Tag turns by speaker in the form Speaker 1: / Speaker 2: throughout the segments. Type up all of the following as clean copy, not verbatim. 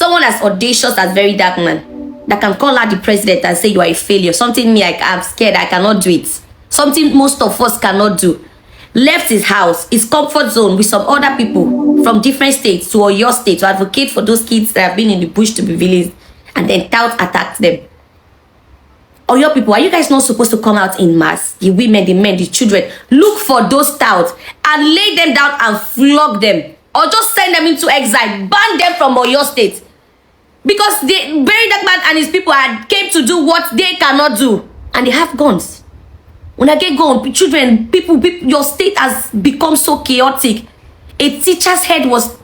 Speaker 1: Someone as audacious as VeryDarkMan that can call out the president and say you are a failure. Something me, I'm scared, I cannot do it. Something most of us cannot do. Left his house, his comfort zone with some other people from different states to Oyo State to advocate for those kids that have been in the bush to be released, and then tout attacked them. Oyo people, are you guys not supposed to come out in mass? The women, the men, the children. Look for those touts and lay them down and flog them. Or just send them into exile. Ban them from Oyo State. Because VeryDarkMan and his people came to do what they cannot do. And they have guns. When I get gone, children, people, your state has become so chaotic. A teacher's head was...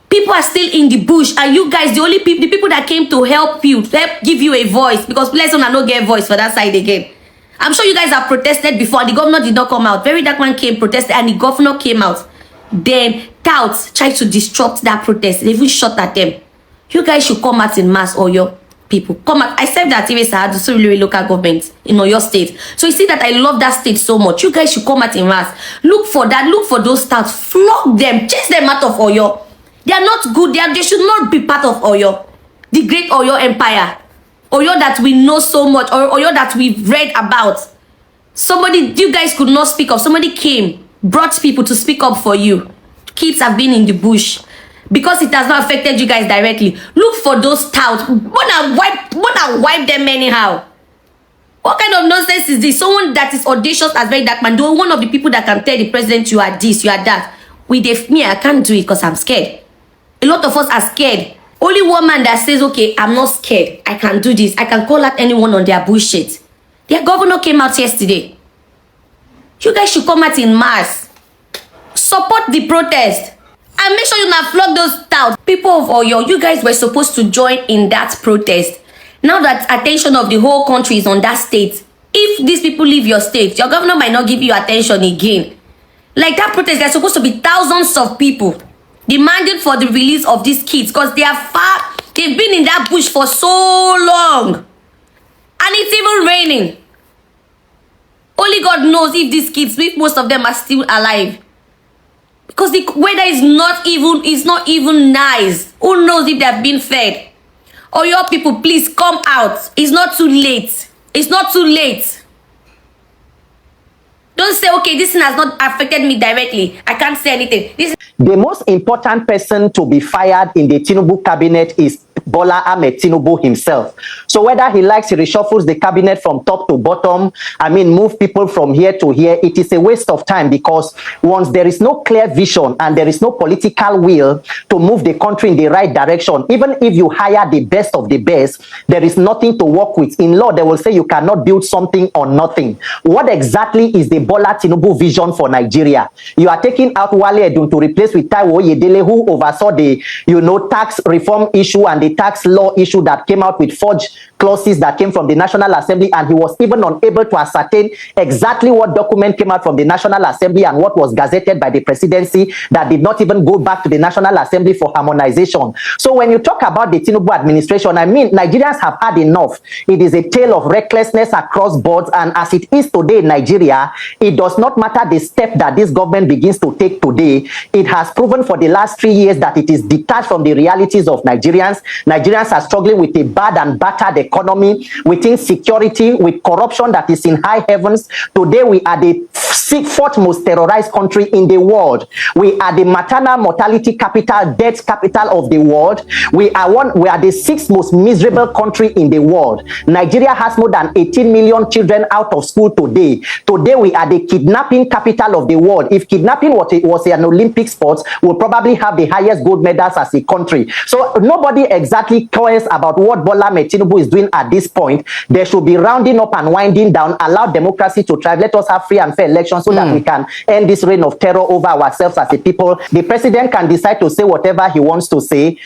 Speaker 1: People are still in the bush, and you guys, the people that came to help you, help give you a voice, because let's not get a voice for that side again. I'm sure you guys have protested before, and the governor did not come out. VeryDarkMan came, protested, and the governor came out. Then touts tried to disrupt that protest. They even shot at them. You guys should come out in mass, or your people come out. I said that even I had so really local government in Oyo State. So you see that I love that state so much. You guys should come out in mass. Look for that. Look for those touts. Flog them. Chase them out of Oyo. They are not good. They should not be part of Oyo. The great Oyo Empire. Oyo that we know so much. Or Oyo that we've read about. Somebody, you guys could not speak up. Somebody came, brought people to speak up for you. Kids have been in the bush. Because it has not affected you guys directly. Look for those touts. Wanna wipe them anyhow. What kind of nonsense is this? Someone that is audacious as VeryDarkMan. Though one of the people that can tell the president you are this, you are that. With me, I can't do it because I'm scared. A lot of us are scared. Only one man that says, okay, I'm not scared. I can do this. I can call out anyone on their bullshit. Their governor came out yesterday. You guys should come out in mass. Support the protest. And make sure you not flog those touts. People of Oyo, you guys were supposed to join in that protest. Now that attention of the whole country is on that state, if these people leave your state, your governor might not give you attention again. Like that protest, there's supposed to be thousands of people demanding for the release of these kids because they've been in that bush for so long. And it's even raining. Only God knows if these kids, if most of them are still alive. Because the weather is not even nice. Who knows if they have been fed? Or your people, please come out. It's not too late. It's not too late. Don't say, okay, this thing has not affected me directly. I can't say anything.
Speaker 2: The most important person to be fired in the Tinubu cabinet is Bola Ahmed Tinubu himself. So whether he likes, he reshuffles the cabinet from top to bottom, move people from here to here, it is a waste of time because once there is no clear vision and there is no political will to move the country in the right direction, even if you hire the best of the best, there is nothing to work with. In law, they will say you cannot build something on nothing. What exactly is the Bola Tinubu vision for Nigeria? You are taking out Wale Edun to replace with Taiwo Oyedele, who oversaw the, tax reform issue and the tax law issue that came out with forged clauses that came from the National Assembly, and he was even unable to ascertain exactly what document came out from the National Assembly and what was gazetted by the presidency that did not even go back to the National Assembly for harmonization. So when you talk about the Tinubu administration, Nigerians have had enough. It is a tale of recklessness across boards, and as it is today in Nigeria, it does not matter the step that this government begins to take today. It has proven for the last 3 years that it is detached from the realities of Nigerians. Nigerians are struggling with a bad and battered economy, with insecurity, with corruption that is in high heavens. Today, we are the fourth most terrorized country in the world. We are the maternal mortality capital, death capital of the world. We are the sixth most miserable country in the world. Nigeria has more than 18 million children out of school today. Today, we are the kidnapping capital of the world. If kidnapping was an Olympic sport, we'll probably have the highest gold medals as a country. So nobody exactly cares about what Bola Ahmed Tinubu is doing at this point. They should be rounding up and winding down, allow democracy to thrive. Let us have free and fair elections so that we can end this reign of terror over ourselves as a people. The president can decide to say whatever he wants to say.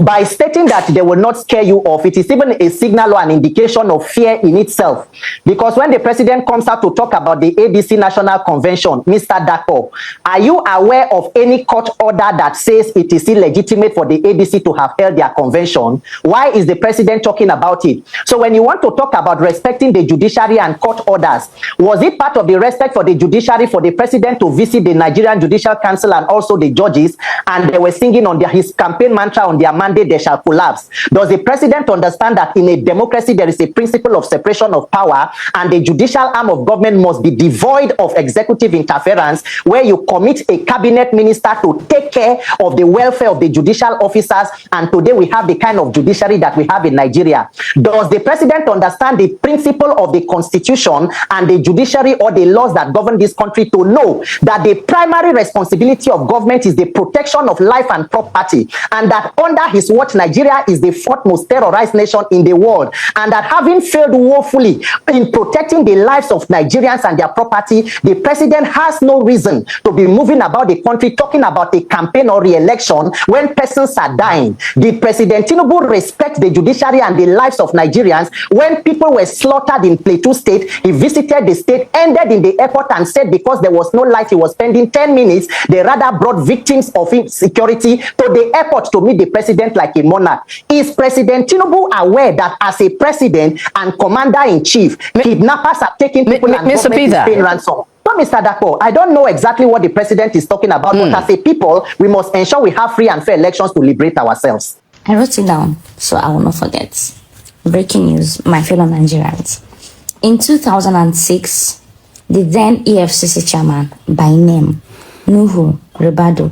Speaker 2: By stating that they will not scare you off, it is even a signal or an indication of fear in itself. Because when the president comes out to talk about the ABC National Convention, Mr. Dapo, are you aware of any court order that says it is illegitimate for the ABC to have held their convention? convention, why is the president talking about it? So when you want to talk about respecting the judiciary and court orders, was it part of the respect for the judiciary for the president to visit the Nigerian Judicial Council and also the judges, and they were singing on his campaign mantra on their mandate, they shall collapse? Does the president understand that in a democracy there is a principle of separation of power, and the judicial arm of government must be devoid of executive interference, where you commit a cabinet minister to take care of the welfare of the judicial officers? And today we have the kind of judiciary that we have in Nigeria. Does the president understand the principle of the constitution and the judiciary or the laws that govern this country to know that the primary responsibility of government is the protection of life and property, and that under his watch Nigeria is the fourth most terrorized nation in the world, and that having failed woefully in protecting the lives of Nigerians and their property, the president has no reason to be moving about the country talking about a campaign or re-election when persons are dying? Did President Tinubu respect the judiciary and the lives of Nigerians when people were slaughtered in Plateau State? He visited the state, ended in the airport, and said because there was no light, he was spending 10 minutes. They rather brought victims of insecurity to the airport to meet the president like a monarch. Is President Tinubu aware that as a president and commander-in-chief, kidnappers are taking people and
Speaker 3: Mr.
Speaker 2: government is paying ransom? No, Mr. Dapo, I don't know exactly what the president is talking about, but as a people, we must ensure we have free and fair elections to liberate ourselves.
Speaker 4: I wrote it down so I will not forget. Breaking news, my fellow Nigerians. In 2006, the then EFCC chairman by name Nuhu Ribadu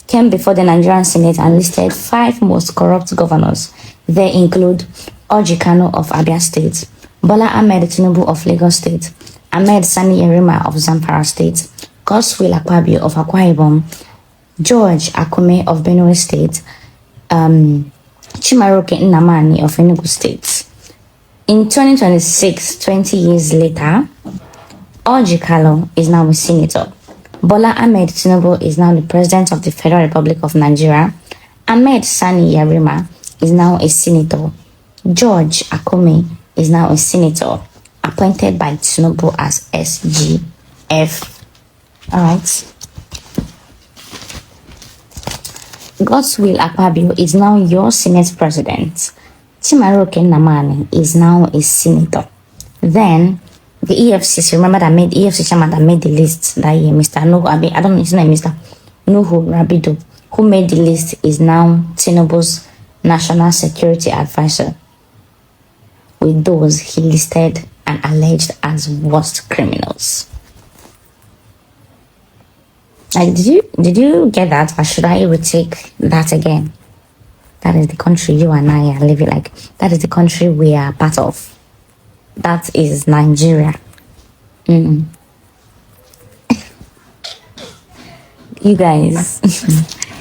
Speaker 4: came before the Nigerian Senate and listed 5 most corrupt governors. They include Orji Kano of Abia State, Bola Ahmed Tinubu of Lagos State, Ahmed Sani Yerima of Zamfara State, Godswill Akpabio of Akwa Ibom, George Akume of Benue State, Chimaroke Nnamani of Enugu State. In 2026, 20 years later, Orji Kano is now a senator. Bola Ahmed Tinubu is now the president of the Federal Republic of Nigeria. Ahmed Sani Yerima is now a senator. George Akume is now a senator, appointed by Tinubu as SGF. Alright. Godswill Akpabio is now your Senate president. Chimaroke Nnamani is now a senator. Then the EFCC, remember that made EFCC chairman that made the list that year, Mr. Nuhu, I don't know his name, Mr. Nuhu Rabidu, who made the list, is now Tinubu's national security advisor, with those he listed and alleged as worst criminals. Like, did you get that, or should I retake that again? That is the country you and I are living like. That is the country we are part of. That is Nigeria. You guys,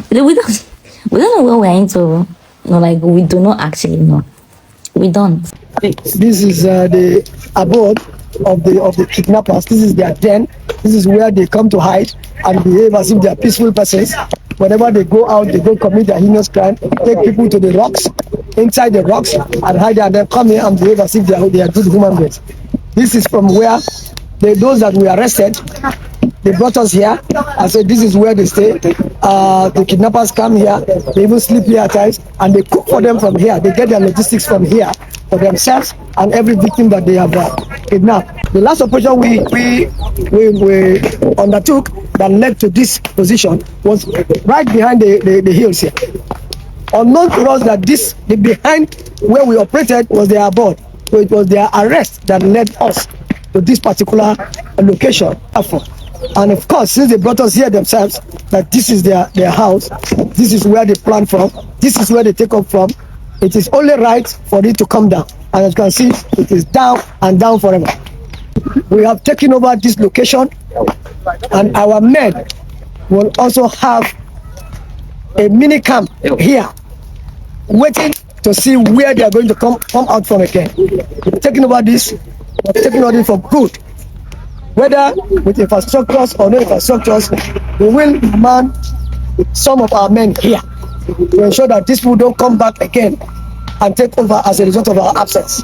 Speaker 4: we don't know what we're into. No, like, we do not actually know. We don't.
Speaker 5: This is the abode of the kidnappers. This is their den. This is where they come to hide and behave as if they are peaceful persons. Whenever they go out, they go commit their heinous crime, take people to the rocks, inside the rocks, and hide there, and then come here and behave as if they are good human beings. This is from where those that we arrested, they brought us here and said this is where they stay. The kidnappers come here, they even sleep here at times, and they cook for them from here. They get their logistics from here for themselves and every victim that they have kidnapped. The last operation we undertook that led to this position was right behind the hills here. Unknown to us that the behind where we operated was their abode. So it was their arrest that led us to this particular location. And of course, since they brought us here themselves, that this is their house, this is where they plan from, this is where they take up from, it is only right for it to come down. And as you can see, it is down and down forever. We have taken over this location, and our men will also have a mini camp here, waiting to see where they are going to come out from again. We're taking over this, we're taking over this for good. Whether with infrastructures or no infrastructures, we will man some of our men here to ensure that these people don't come back again and take over as a result of our absence.